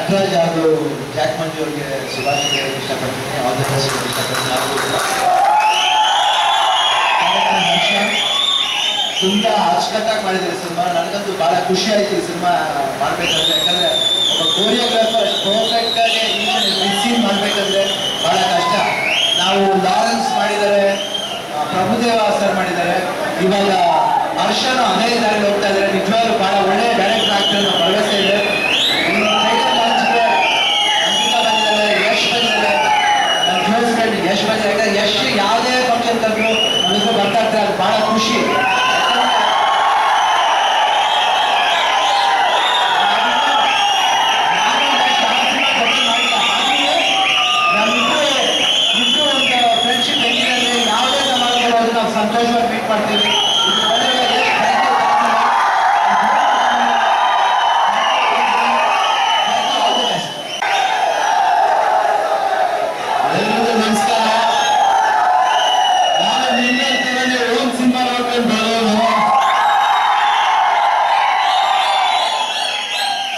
ನಟರಾಜ್ ಹಾಗೂ ಜಾಕ್ ಮಂಜು ಅವರಿಗೆ ಶುಭಾಶಯ ಇಷ್ಟಪಡ್ತೀನಿ. ಆಲ್ ದಿ ಬೆಸ್ಟ್ ಇಷ್ಟಪಡ್ತೀನಿ. ತುಂಬಾ ಅಚ್ಚುಕಟ್ಟಾಗಿ ಮಾಡಿದ್ದಾರೆ ಸಿನಿಮಾ. ನನಗಂತೂ ಬಹಳ ಖುಷಿ ಆಯ್ತು ಈ ಸಿನಿಮಾ ಮಾಡ್ಬೇಕಂದ್ರೆ. ಯಾಕಂದ್ರೆ ಒಬ್ಬ ಕೋರಿಯೋಗ್ರಾಫರ್ ಪರ್ಫೆಕ್ಟ್ ಆಗಿ ಸೀನ್ ಮಾಡ್ಬೇಕಂದ್ರೆ ಬಹಳ ಕಷ್ಟ. ನಾವು ಲಾರೆನ್ಸ್ ಮಾಡಿದ್ದಾರೆ, ಪ್ರಭುದೇವ ಸರ್ ಮಾಡಿದ್ದಾರೆ, ಇವಾಗ ಹರ್ಷನು ಅದೇ ದಾರಿ ಹೋಗ್ತಾ ಇದ್ದಾರೆ. ನಿಜವಾಗ್ಲೂ ಬಹಳ ಒಳ್ಳೆ ಡೈರೆಕ್ಟರ್ ಆಗ್ತಾರೆ ಅನ್ನೋ ಭರವಸೆ ಇದೆ. ಯಶ್ ಬಂದಿದ್ದಾರೆ, ನನ್ನ ಕ್ಲೋಸ್ ಫ್ರೆಂಡ್ ಯಶ್ ಬಂದಿದ್ದಾರೆ. ಯಾಕಂದ್ರೆ ಯಶ್ ಯಾವುದೇ ಫಂಕ್ಷನ್ ಕರೆದ್ರು ನನಗೂ ಬರ್ತಾ ಇರ್ತಾರೆ, ಅದು ಬಹಳ ಖುಷಿ. ಸಂತೋಷವಾಗಿ ಮೀಟ್ ಮಾಡ್ತೀವಿ. ಎಲ್ಲರಿಗೂ ನಮಸ್ಕಾರ. ನಾನು ನಿನ್ನೆ ಓಂ ಸಿನಿಮಾ ನೋಡ್ಕೊಂಡು ಬರೋನು.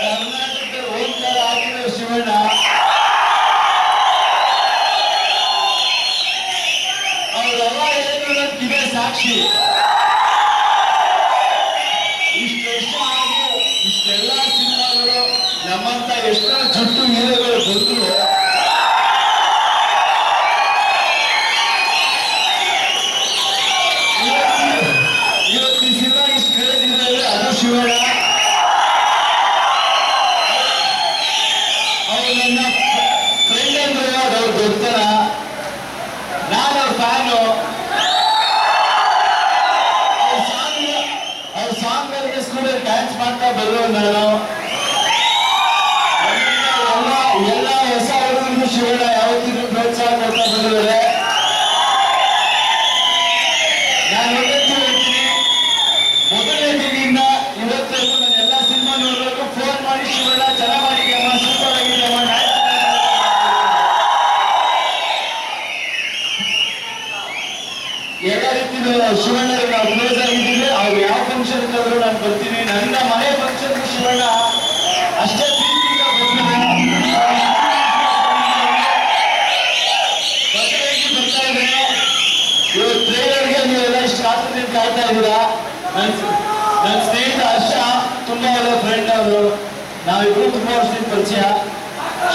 ಕರ್ನಾಟಕದ ಓಂಕಾರ ಆಗಿರೋ ಶಿವಣ್ಣ ಅವರೆಲ್ಲ ಏನು ನನಗಿದೆ ಸಾಕ್ಷಿ. ಇಷ್ಟು ವರ್ಷ ಆಗಿ ಇಷ್ಟೆಲ್ಲ ಸಿನಿಮಾಗಳು ನಮ್ಮಂತ ಎಷ್ಟೋ ಜುಟ್ಟು ಹೀರೋಗಳು ಬಂದ್ರು ಇವತ್ತು ಈ ಸಿನಿಮಾ ಇಷ್ಟು ಕೇಳಿದ್ರೆ ಅದು ಶಿವಣ್ಣ. ಅವ್ರು ನನ್ನ ಫ್ರೆಂಡ್ ಅಂದ್ರೆ ಅವ್ರು ಗೊತ್ತಾರ. ನಾನು ಅವ್ರ ಫ್ಯಾನು. ಅವ್ರ ಸಾಂಗ್ ಸ್ಕೂಲ್ ಡ್ಯಾನ್ಸ್ ಮಾಡ್ತಾ ಬರೋ ನಾನು. ಎಲ್ಲ ಹೊಸ ಹುಡುಗರಿಗೂ ಶಿವಣ್ಣ ಯಾವತ್ತಿಗೂ ಪ್ರೋತ್ಸಾಹ ಕೊಡ್ತಾ ಬಂದಿದ್ದಾರೆ. ನಾನು ಹೇಳ್ತೀನಿ, ಮೊದಲನೇ ದಿನದಿಂದ ಇವತ್ತರೆಗೂ ನಾನು ಎಲ್ಲ ಸಿನಿಮಾ ನೋಡೋದು ಫೋನ್ ಮಾಡಿ ಶಿವಣ್ಣ ಚೆನ್ನಾಗಿ ಮಾಡಿದ್ಯಮ್ಮ, ಸೂಪರ್ ಆಗಿದೆಯಮ್ಮ, ಎಲ್ಲ ರೀತಿಯೂ ಶಿವಣ್ಣರಿಗೆ ನಾವು ಕ್ಲೋಸ್ ಆಗಿದ್ದೀವಿ. ಅವ್ರು ಯಾವ ಫಂಕ್ಷನ್ ಇದ್ದಾದ್ರು ನಾನು ಬರ್ತೀನಿ. ನನ್ನ ಮನೆ ಫಂಕ್ಷನ್ ಶಿವಣ್ಣ ಅಷ್ಟೇ ಪ್ರೀತಿಯಿಂದ ಬರ್ತಾ ಇದೆ. ಇವತ್ತು ಟ್ರೈಲರ್ಗೆ ನೀವೆಲ್ಲ ಇಷ್ಟು ಕಾತುರದಿಂದ ಕಾಯ್ತಾ ಇದ್ದೀರಾ. ನನ್ನ ಸ್ನೇಹಿತ ಹರ್ಷ ತುಂಬಾ ಒಳ್ಳೆ ಫ್ರೆಂಡ್ ಅವರು. ನಾವಿಬ್ರು ತುಂಬಾ ವರ್ಷದಿಂದ ಪರಿಚಯ.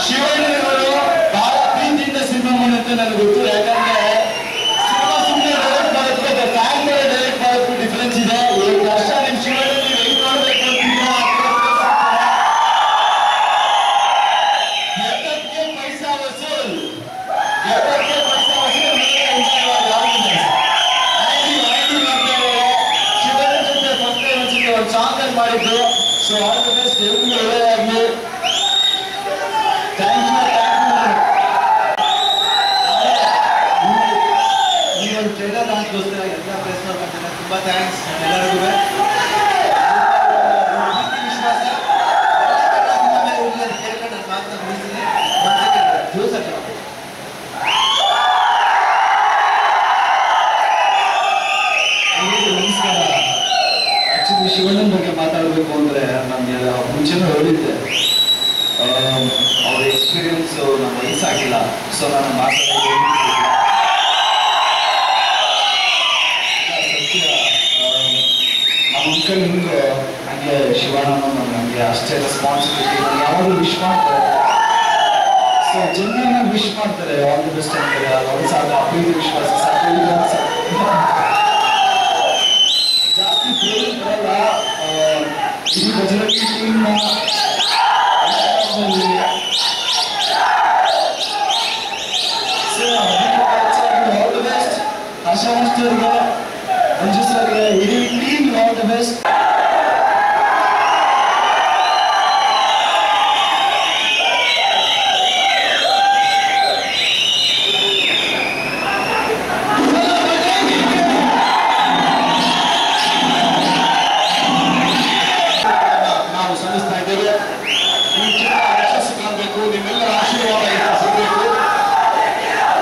ಶಿವಣ್ಣವರು ಬಹಳ ಪ್ರೀತಿಯಿಂದ ಸಿನಿಮಾ ಮಾಡುತ್ತೆ ನನಗೆ ಗೊತ್ತು. ಯಾಕಂದ್ರೆ ಡಿಫರೆನ್ಸ್ ಇದೆ. ಈ ವರ್ಷ ನಿಮ್ ಶಿವಣ್ಣ ನೀವು ಹೆಂಗ್ ನೋಡ್ಬೇಕು ಅಂತಿದ್ದೀರಾ? ಎತ್ತಕ್ಕೆ ಪೈಸಾ ವಸೂಲ್, ಎತ್ತಕ್ಕೆ ಪೈಸಾ ವಸೂಲ್. ಶಿವಣ್ಣ ಜೊತೆ ಫಸ್ಟ್ ಟೈಮ್ ಅನ್ಸುತ್ತೆ ಒಂದು ಸಾಂಗ್ ಅಲ್ಲಿ ಮಾಡಿದ್ದು. ಸೊ ಆಲ್ ದಿ ಬೆಸ್ಟ್, ಎಲ್ರಿಗೂ ಒಳ್ಳೆಯದಾಗಲಿ. Thank you. ನೀವು ಟ್ರೈಲರ್ ಲಾಂಚ್ಗೋಸ್ಕರ ಎಲ್ಲ ಪ್ರೆಸ್ ಮಾಡ್ಕೊಂತಾರೆ. ತುಂಬಾ ಥ್ಯಾಂಕ್ಸ್ ಎಲ್ಲರಿಗೂ. ವಿಶ್ವಾಸ ಕೇಳ್ಕೊಂಡು ನಾನು ಮಾತನ್ನ ಮುಗಿಸ್ತೀನಿ. ಜ್ಯೂಸ್ ನಮಸ್ಕಾರ. ಆಕ್ಚುಲಿ ಶಿವಣ್ಣನ ಬಗ್ಗೆ ಮಾತಾಡಬೇಕು ಅಂದ್ರೆ ನಮಗೆ ಮುಂಚೆನೂ ಹೇಳಿದ್ದೆ. ಅವ್ರ ಎಕ್ಸ್ಪೀರಿಯನ್ಸ್ ನಮ್ಮ ವಯಸ್ಸಾಗಿಲ್ಲ. ಸೊ ನಾನು ಮಾತಾಡೋದು ನಮ್ಮ ಅಂಕಲ್ ಹಿಂಗೆ ನನಗೆ ಶಿವಣ್ಣ ನನಗೆ ಅಷ್ಟೇ ರೆಸ್ಪಾನ್ಸಿಬಿಲಿಟಿ. ನಾನು ಯಾವಾಗಲೂ ವಿಶ್ ಮಾಡ್ತಾರೆ. ಸೊ ಜನ್ರನ್ನ ವಿಶ್ ಮಾಡ್ತಾರೆ, ಆಲ್ ದಿ ಬೆಸ್ಟ್ ಅಂತಾರೆ. ಒಂದು ಸಾಕು ಪ್ರೀತಿ ವಿಶ್ವಾಸ ಜಾಸ್ತಿ ಪ್ರೇರಣೆ ಬರಲ್ಲ. ಇಡೀ ಬಜರಂಗಿ ಟೀಮ್ನ ಆಲ್ ದಿ ಬೆಸ್ಟ್. ಹರ್ಷ ಮಾಸ್ಟರ್ಗೆ, ಮಂಜು ಸರ್ಗೆ, ಇಡೀ ಟೀಮ್ ಆಲ್ ದಿ ಬೆಸ್ಟ್.